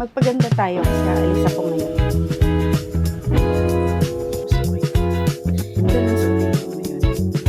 Magpaganda tayo kasi aalis ako ngayon. Gusto ko yun. Ito lang suotin ko ngayon. $30,812.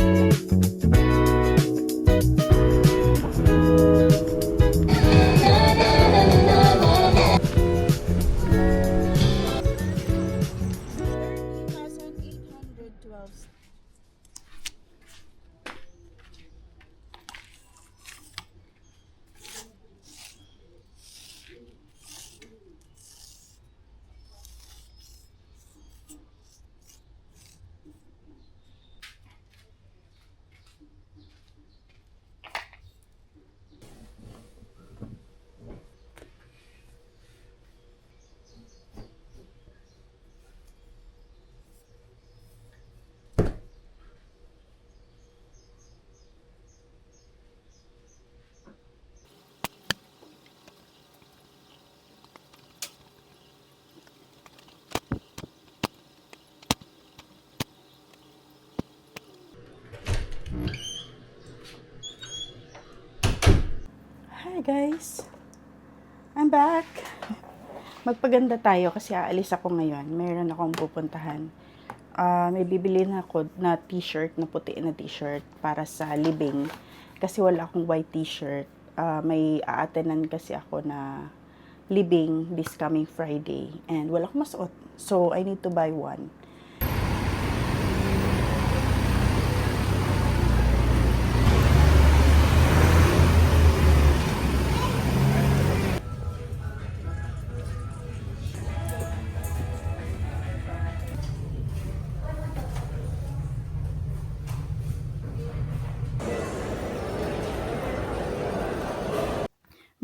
Hi guys! I'm back! Magpaganda tayo kasi aalis ako ngayon. Meron akong pupuntahan. May bibili na ako na t-shirt, na puti na t-shirt para sa libing. Kasi wala akong white t-shirt. May aatenan kasi ako na libing this coming Friday. And wala akong masuot. So, I need to buy one.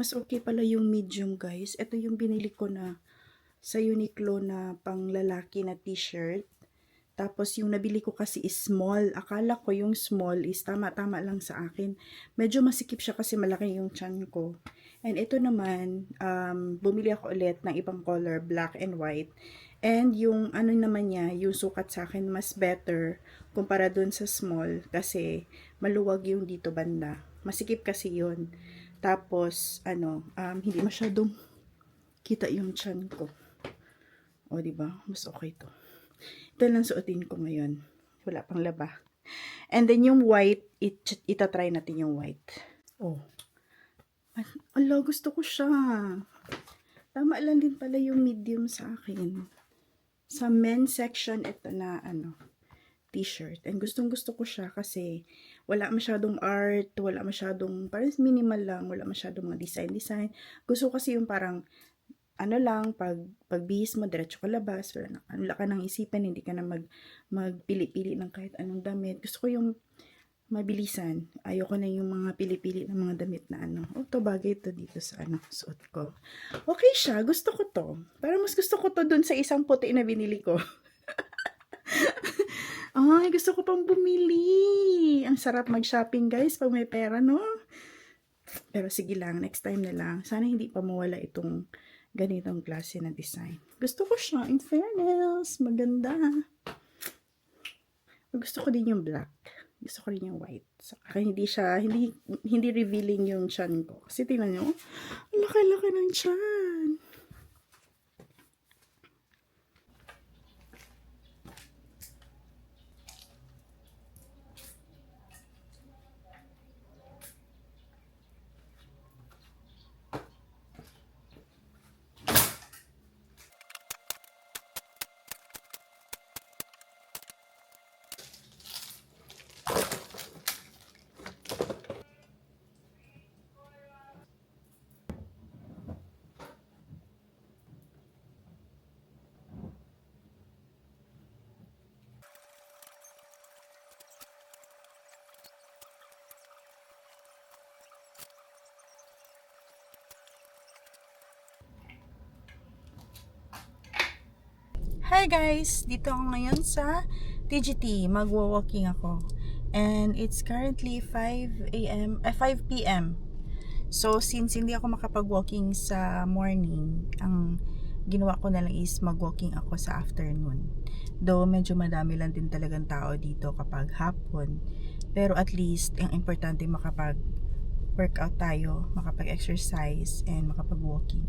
Mas okay pala yung medium guys. Ito yung binili ko na sa Uniqlo na pang lalaki na t-shirt. Tapos yung nabili ko kasi is small. Akala ko yung small is tama-tama lang sa akin. Medyo masikip siya kasi malaki yung tiyan ko. And ito naman, bumili ako ulit ng ibang color, black and white. And yung ano naman niya, yung sukat sa akin mas better kumpara dun sa small kasi maluwag yung dito banda. Masikip kasi yun. Tapos, hindi masyadong kita yung tiyan ko. O, diba? Mas okay to. Ito lang suotin ko ngayon. Wala pang laba. And then, yung white, itatry natin yung white. Oh. Ala, gusto ko siya. Tama lang din pala yung medium sa akin. Sa men's section, ito na, t-shirt. And gustong-gusto ko siya kasi wala masyadong art, wala masyadong, parang minimal lang, wala masyadong mga design. Gusto ko kasi yung parang, lang, pagbihis mo, diretso ka labas, wala ka nang isipin, hindi ka na magpili-pili ng kahit anong damit. Gusto ko yung mabilisan. Ayoko na yung mga pili-pili ng mga damit na to bagay to dito sa suot ko. Okay siya, gusto ko to. Parang mas gusto ko to dun sa isang puti na binili ko. Ay, gusto ko pang bumili. Ang sarap mag-shopping, guys, pag may pera, no? Pero sige lang, next time na lang. Sana hindi pa mawala itong ganitong klase na design. Gusto ko siya, in fairness. Maganda. Gusto ko din yung black. Gusto ko rin yung white. Saka hindi revealing yung chan ko. Kasi tingnan nyo, laki-laki ng chan. Hi guys! Dito ako ngayon sa TGT. Magwa-walking ako. And it's currently 5 p.m. So, since hindi ako makapag-walking sa morning, ang ginawa ko na lang is mag-walking ako sa afternoon. Though, medyo madami lang din talagang tao dito kapag hapon. Pero at least, ang importante makapag-workout tayo, makapag-exercise, and makapag-walking.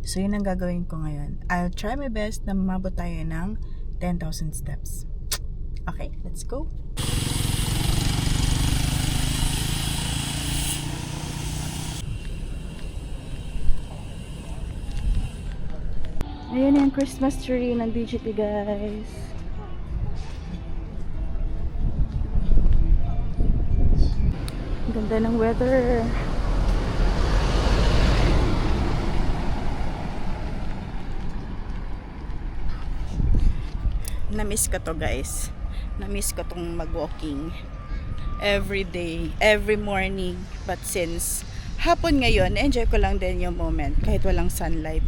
So, yun ang gagawin ko ngayon. I'll try my best na mabot tayo ng 10,000 steps. Okay, let's go! Ayan yung Christmas tree ng DGT, guys. Ganda ng weather. Na-miss ko to, guys. Na-miss ko tong mag-walking every day, every morning. But since hapon ngayon, enjoy ko lang din yung moment kahit walang sunlight.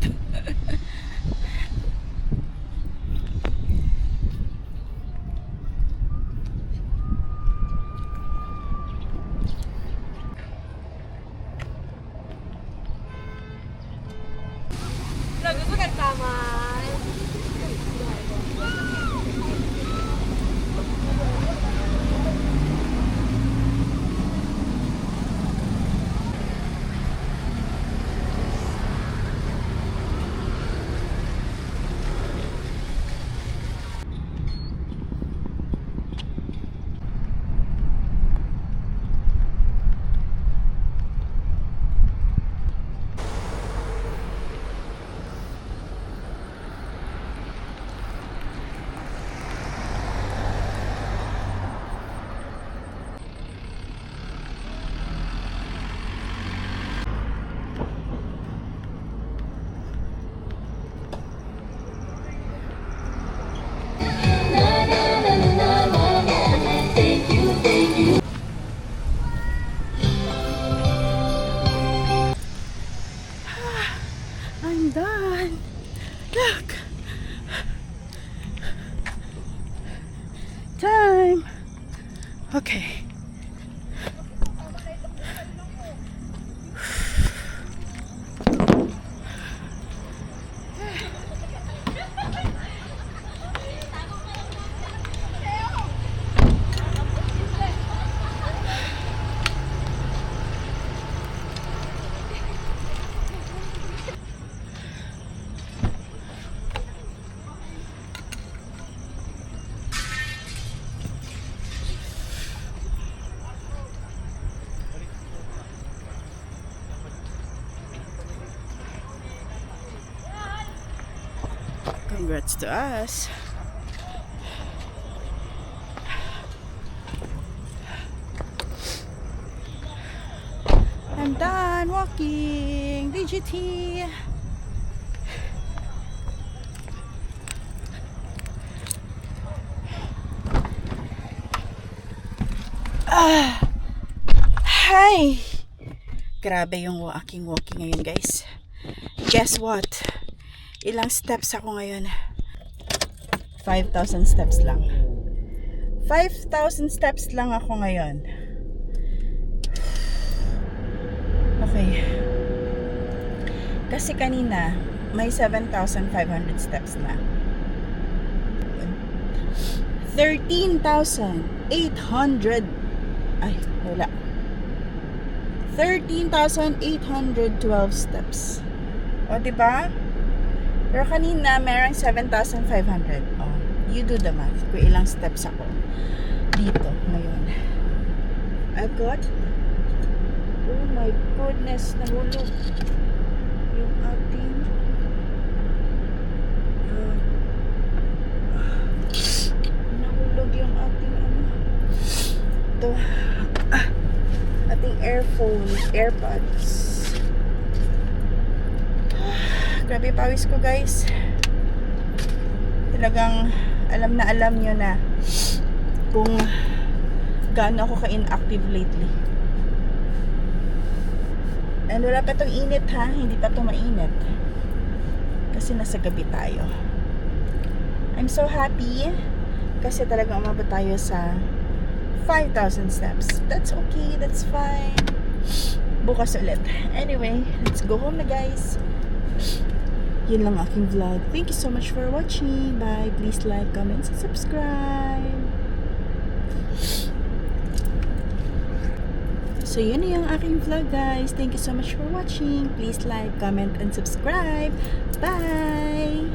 I'm done. Look. Time. Okay. Congrats to us. I'm done walking. DGT. Hi. Grabe yung aking walking ngayon, guys. Guess what? Ilang steps ako ngayon? 5,000 steps lang. 5,000 steps lang ako ngayon. Okay. Kasi kanina, may 7,500 steps na. 13,800. Ay, wala. 13,812 steps. O, diba? Pero kanina, merong 7,500. Oh, you do the math. Kung ilang steps ako dito ngayon. I've got, oh my goodness, nahulog yung ating nahulog yung ating ito, ating AirPods. Grabe pawis ko, guys. Talagang alam na alam nyo na kung gaano ako ka-inactive lately. And wala pa tong init, ha? Hindi pa to mainit. Kasi nasa gabi tayo. I'm so happy kasi talagang umabot tayo sa 5,000 steps. That's okay. That's fine. Bukas ulit. Anyway, let's go home na, guys. Yun lang aking vlog. Thank you so much for watching. Bye. Please like, comment, and subscribe. So, yun na yung aking vlog, guys. Thank you so much for watching. Please like, comment, and subscribe. Bye!